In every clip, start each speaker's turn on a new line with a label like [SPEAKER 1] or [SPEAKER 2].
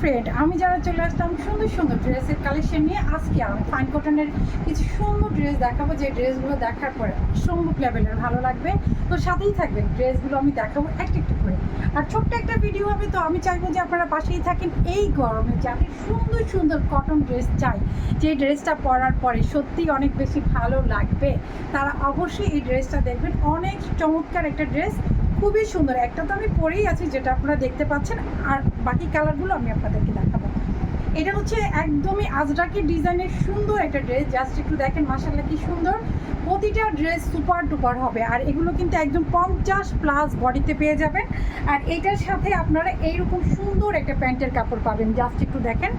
[SPEAKER 1] Friend, আমি যারা চলে আসলাম সুন্দর সুন্দর ড্রেসের কালেকশন নিয়ে। আজকে আমি ফাইন কটনের কিছু সুন্দর ড্রেস দেখাবো, যে ড্রেসগুলো দেখার পরে সম্ভব লেভেলের ভালো লাগবে। তো সাথেই থাকবেন, ড্রেসগুলো আমি দেখাবো একটা একটু করে। আর ছোট্ট একটা ভিডিও হবে, তো আমি চাইবো যে আপনারা পাশেই থাকেন। এই গরমে যাদের সুন্দর সুন্দর কটন ড্রেস চাই, যে ড্রেসটা পরার পরে সত্যিই অনেক বেশি ভালো লাগবে, তারা অবশ্যই এই ড্রেসটা দেখবেন। অনেক চমৎকার একটা ড্রেস, খুবই সুন্দর। একটা তো আমি পরেই আছি, যেটা আপনারা দেখতে পাচ্ছেন, আর বাকি কালারগুলো আমি আপনাদেরকে দেখাবো। এটা হচ্ছে একদমই আজরাকি ডিজাইনের সুন্দর একটা ড্রেস। জাস্ট একটু দেখেন, মাশাআল্লাহ কি সুন্দর। প্রতিটা ড্রেস সুপার ডুপার হবে, আর এগুলো কিন্তু একদম 50+ বডিতে পেয়ে যাবেন। আর এটার সাথে আপনারা এইরকম সুন্দর একটা প্যান্টের কাপড় পাবেন। জাস্ট একটু দেখেন,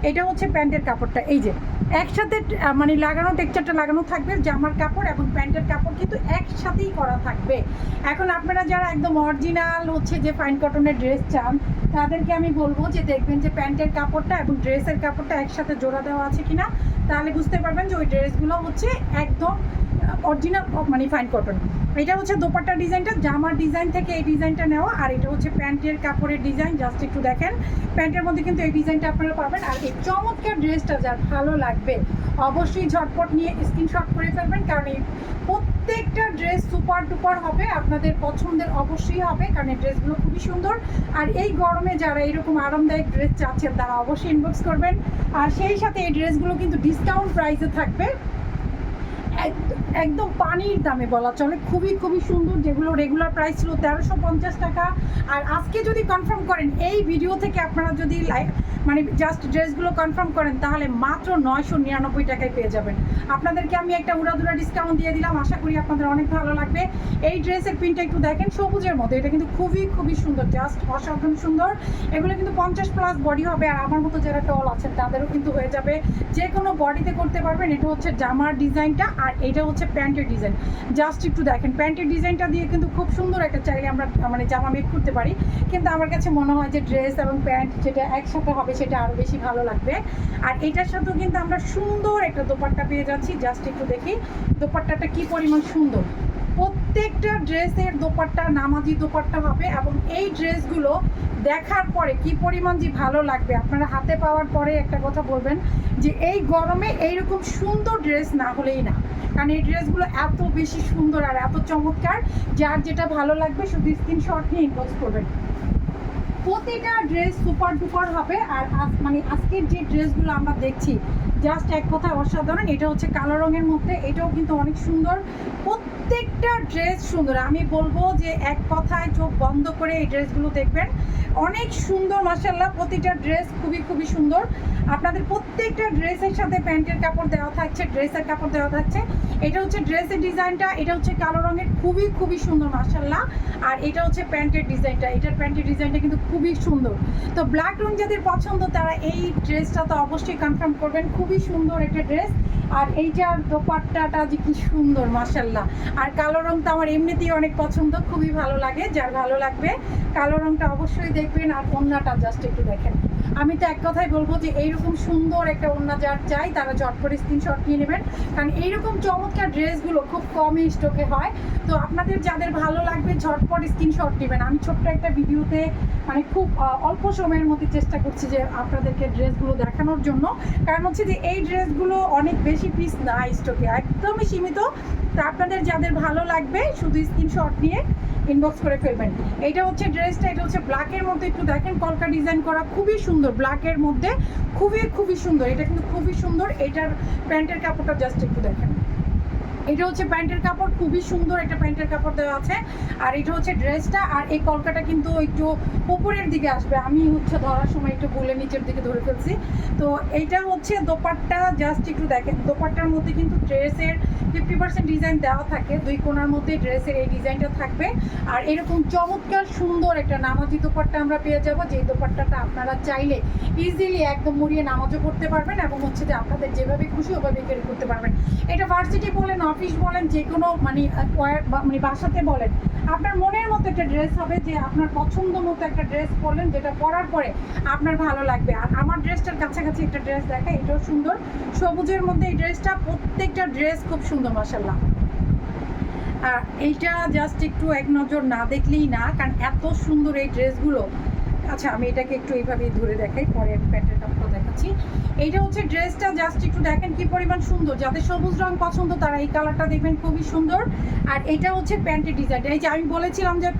[SPEAKER 1] এটা হচ্ছে প্যান্টের কাপড়টা। এই যে একসাথে মানে লাগানো, টেক্সচারটা লাগানো থাকবে, জামার কাপড় এবং প্যান্টের কাপড় কিন্তু একসাথেই করা থাকবে। এখন আপনারা যারা একদম অরিজিনাল হচ্ছে যে ফাইন কটনের ড্রেস চান, তাদেরকে আমি বলবো যে দেখবেন যে প্যান্টের কাপড়টা এবং ড্রেসের কাপড়টা একসাথে জোড়া দেওয়া আছে কিনা, তাহলে বুঝতে পারবেন যে ওই ড্রেসগুলো হচ্ছে একদম অরিজিনাল মানে ফাইন কটন। এটা হচ্ছে দোপাট্টা ডিজাইনটা, জামার ডিজাইন থেকে এই ডিজাইনটা নেওয়া। আর এটা হচ্ছে প্যান্টের কাপড়ের ডিজাইন। জাস্ট একটু দেখেন, প্যান্টের মধ্যে কিন্তু এই ডিজাইনটা আপনারা পাবেন। আর এই চমৎকার ড্রেসটা যার ভালো লাগবে অবশ্যই ঝটপট নিয়ে স্ক্রিনশট করে ফেলবেন, কারণ এই প্রত্যেকটা ড্রেস সুপার ডুপার হবে, আপনাদের পছন্দের অবশ্যই হবে, কারণ এই ড্রেসগুলো খুবই সুন্দর। আর এই গরমে যারা এরকম আরামদায়ক ড্রেস চাচ্ছেন, তারা অবশ্যই ইনবক্স করবেন। আর সেই সাথে এই ড্রেসগুলো কিন্তু ডিসকাউন্ট প্রাইসে থাকবে, একদম পানির দামে বলা চলে। খুবই খুবই সুন্দর, যেগুলো রেগুলার প্রাইস ছিল 1350 টাকা। আর আজকে যদি কনফার্ম করেন, এই ভিডিও থেকে আপনারা যদি মানে জাস্ট ড্রেসগুলো কনফার্ম করেন, তাহলে মাত্র 999 টাকায় পেয়ে যাবেন। আপনাদেরকে আমি একটা উড়াদুরা ডিসকাউন্ট দিয়ে দিলাম, আশা করি আপনাদের অনেক ভালো লাগবে। এই ড্রেসের প্রিন্টটা একটু দেখেন, সবুজের মধ্যে, এটা কিন্তু খুবই খুবই সুন্দর, জাস্ট অসাধারণ সুন্দর। এগুলো কিন্তু 50+ বডি হবে, আর আমার মতো যারা টল আছেন তাদেরও কিন্তু হয়ে যাবে, যে কোনো বডিতে করতে পারবেন। এটা হচ্ছে জামার ডিজাইনটা, আর এটা হচ্ছে প্যান্টের ডিজাইন। জাস্ট একটু দেখেন, প্যান্টের ডিজাইনটা দিয়ে কিন্তু খুব সুন্দর একটা চাইলে আমরা মানে জামা মেক করতে পারি, কিন্তু আমার কাছে মনে হয় যে ড্রেস এবং প্যান্ট যেটা একসাথে হবে সেটা আরও বেশি ভালো লাগবে। আর এটার সাথেও কিন্তু আমরা সুন্দর একটা দোপাট্টা পেয়ে যাচ্ছি। জাস্ট একটু দেখি দোপাট্টাটা কি পরিমাণ সুন্দর। প্রত্যেকটা ড্রেসের দোপাট্টা নামাজি দোপাট্টা হবে, এবং এই ড্রেসগুলো দেখার পরে কি পরিমাণ যে ভালো লাগবে, আপনারা হাতে পাওয়ার পরে একটা কথা বলবেন যে এই গরমে এইরকম সুন্দর ড্রেস না হলেই না, কারণ এই ড্রেসগুলো এত বেশি সুন্দর আর এত চমৎকার। যার যেটা ভালো লাগবে শুধু স্ক্রিনশট নিয়ে ইনবক্স করবেন। প্রতিটা ড্রেস সুপার ডুপার হবে। আর মানে আজকের যে ড্রেসগুলো আমরা দেখছি, জাস্ট এক কথা অসাধারণ। এটা হচ্ছে কালো রঙের মধ্যে, এটাও কিন্তু অনেক সুন্দর। প্রত্যেকটা ড্রেস সুন্দর, আমি বলবো যে এক কথায় চোখ বন্ধ করে এই ড্রেসগুলো দেখবেন, অনেক সুন্দর মাশাআল্লাহ। প্রতিটা ড্রেস খুবই খুবই সুন্দর। আপনাদের প্রত্যেকটা ড্রেসের সাথে প্যান্টের কাপড় দেওয়া থাকছে, ড্রেসের কাপড় দেওয়া থাকছে। এটা হচ্ছে ড্রেসের ডিজাইনটা, এটা হচ্ছে কালো রঙের, খুবই খুবই সুন্দর মাশাআল্লাহ। আর এটা হচ্ছে প্যান্টের ডিজাইনটা, এটার প্যান্টের ডিজাইনটা কিন্তু খুবই সুন্দর। তো ব্ল্যাক রং যাদের পছন্দ, তারা এই ড্রেসটা তো অবশ্যই কনফার্ম করবেন, খুবই সুন্দর একটা ড্রেস। আর এইটার দোপাট্টাটা যে কি সুন্দর মাশাআল্লাহ। আর কালো রংটা আমার এমনিতেই অনেক পছন্দ, খুবই ভালো লাগে। যার ভালো লাগবে কালো রংটা অবশ্যই দেখবেন। আর ওড়নাটা জাস্ট একটু দেখেন, আমি তো এক কথাই বলবো যে এইরকম সুন্দর একটা ওড়না যার চাই, তারা ঝট করে স্ক্রিনশট নিয়ে নেবেন, কারণ এইরকম চমৎকার ড্রেসগুলো খুব কমই স্টকে হয়। তো আপনাদের যাদের ভালো লাগবে ঝটপট স্ক্রিনশট নেবেন। আমি ছোট্ট একটা ভিডিওতে মানে খুব অল্প সময়ের মধ্যে চেষ্টা করছি যে আপনাদেরকে ড্রেসগুলো দেখানোর জন্য, কারণ হচ্ছে যে এই ড্রেসগুলো অনেক বেশি পিস না স্টকে, একদমই সীমিত। তো আপনাদের যাদের ভালো লাগবে শুধু স্ক্রিনশট নিয়ে ইনবক্স করে ফেলবেন। এটা হচ্ছে ড্রেসটা, এটা হচ্ছে ব্ল্যাকের মধ্যে, একটু দেখেন কলকা ডিজাইন করা, খুবই সুন্দর, ব্ল্যাকের মধ্যে খুবই খুবই সুন্দর। এটা কিন্তু খুবই সুন্দর। এটার প্যান্টের কাপড়টা জাস্ট একটু দেখেন, এটা হচ্ছে প্যান্টের কাপড়, খুবই সুন্দর একটা প্যান্টের কাপড় দেওয়া আছে। আর এটা হচ্ছে ড্রেসটা, আর এই কলকাটা কিন্তু একটু উপরের দিকে আসবে, আমি হচ্ছে ধরার সময় একটু ভুলে নিচের দিকে ধরে ফেলছি। তো এইটা হচ্ছে দোপাট্টা, জাস্ট একটু দেখেন, দোপাট্টার মধ্যে কিন্তু ড্রেসের 50% ডিজাইন দেওয়া থাকে, দুই কোণার মধ্যে ড্রেসের এই ডিজাইনটা থাকবে। আর এরকম চমৎকার সুন্দর একটা নামাজি দোপাট্টা আমরা পেয়ে যাবো, যে দোপাট্টাটা আপনারা চাইলে ইজিলি একদম মুড়িয়ে নামাজও করতে পারবেন, এবং হচ্ছে যে আপনাদের যেভাবে খুশি ওভাবে ক্যারি করতে পারবেন। এটা ভার্সিটি বলেন, অফিস বলেন, যে কোনো মানে মানে বাসাতে বলেন, আপনার মনের মতো একটা ড্রেস হবে, যে আপনার পছন্দ মতো একটা ড্রেস পরলেন, যেটা পরার পরে আপনার ভালো লাগবে। আর আমার ড্রেসটার কাছাকাছি একটা ড্রেস দেখা, এটাও সুন্দর, সবুজের মধ্যে এই ড্রেসটা। প্রত্যেকটা ড্রেস খুব সুন্দর মাশাআল্লাহ। আর এইটা জাস্ট একটু এক নজর না দেখলেই না, কারণ এত সুন্দর এই ড্রেসগুলো, আচ্ছা আমি এটাকে একটু এইভাবেই ধরে দেখাই, পরে আমি প্যান্টের কাপড়টা দেখাচ্ছি। এইটা হচ্ছে ড্রেসটা, জাস্ট একটু দেখেন কি পরিমাণ সুন্দর। যাদের সবুজ রং পছন্দ তারা এই কালারটা দেখবেন, খুবই সুন্দর। আর এটা হচ্ছে প্যান্টের ডিজাইনটা। এই যে আমি বলেছিলাম যে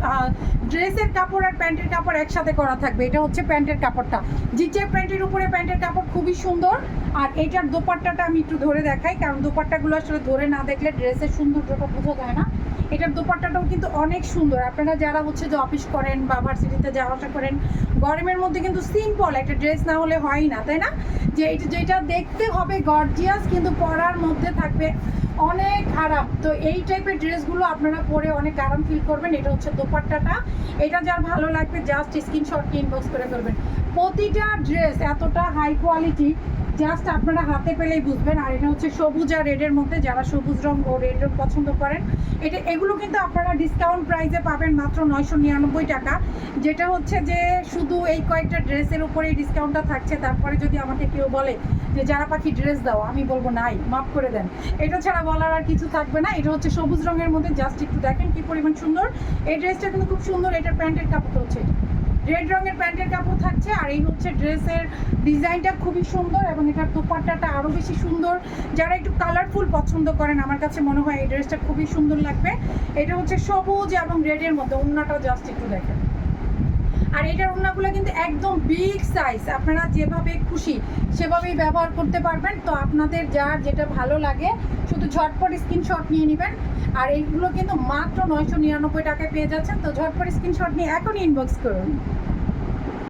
[SPEAKER 1] ড্রেসের কাপড় আর প্যান্টের কাপড় একসাথে করা থাকবে। এটা হচ্ছে প্যান্টের কাপড়টা, জিগজ্যাগ প্যান্টের উপরে প্যান্টের কাপড়, খুবই সুন্দর। আর এটার দোপাট্টাটা আমি একটু ধরে দেখাই, কারণ দোপাট্টাগুলো আসলে ধরে না দেখলে ড্রেসের সৌন্দর্যটা বোঝা যায় না। এটার দোপাট্টাটাও কিন্তু অনেক সুন্দর। আপনারা যারা হচ্ছে যে অফিস করেন বা ভার্সিটিতে যাওয়া আসা করেন, গরমের মধ্যে কিন্তু সিম্পল একটা ড্রেস না হলে হয়ই না, তাই না? যে যেটা দেখতে হবে গর্জিয়াস, কিন্তু পরার মধ্যে থাকবে অনেক আরাম। তো এই টাইপের ড্রেসগুলো আপনারা পরে অনেক আরাম ফিল করবেন। এটা হচ্ছে দোপাট্টাটা। এটা যার ভালো লাগবে জাস্ট স্ক্রিনশট ইনবক্স করে ফেলবেন। প্রতিটা ড্রেস এতটা হাই কোয়ালিটি, জাস্ট আপনারা হাতে পেলেই বুঝবেন। আর এটা হচ্ছে সবুজ আর রেডের মধ্যে, যারা সবুজ রং ও রেড রং পছন্দ করেন, এগুলো কিন্তু আপনারা ডিসকাউন্ট প্রাইসে পাবেন মাত্র 999 টাকা। যেটা হচ্ছে যে শুধু এই কয়েকটা ড্রেসের উপরেই ডিসকাউন্টটা থাকছে। তারপরে যদি আমাকে কেউ বলে যে যারা পাখি ড্রেস দাও, আমি বলবো নাই, মাফ করে দেন। এটা ছাড়া বলার আর কিছু থাকবে না। এটা হচ্ছে সবুজ রঙের মধ্যে, জাস্ট একটু দেখেন কি পরিমাণ সুন্দর। এই ড্রেসটা কিন্তু খুব সুন্দর। এটার প্যান্টের কাপড় হচ্ছে রেড রঙের প্যান্টের কাপড় থাকছে। আর এই হচ্ছে ড্রেসের ডিজাইনটা খুবই সুন্দর, এবং এটার দোপাট্টাটা আরও বেশি সুন্দর। যারা একটু কালারফুল পছন্দ করেন, আমার কাছে মনে হয় এই ড্রেসটা খুবই সুন্দর লাগবে। এটা হচ্ছে সবুজ এবং রেডের মধ্যে, ওড়নাটা জাস্ট একটু দেখেন। আর এটার ওড়নাগুলো কিন্তু একদম বিগ সাইজ, আপনারা যেভাবে খুশি সেভাবেই ব্যবহার করতে পারবেন। তো আপনাদের যার যেটা ভালো লাগে শুধু ঝটপট স্ক্রিনশট নিয়ে নেবেন। আর এইগুলো কিন্তু মাত্র 999 টাকায় পেয়ে যাচ্ছেন। তো ঝটপট স্ক্রিনশট নিয়ে এখন ইনবক্স করুন।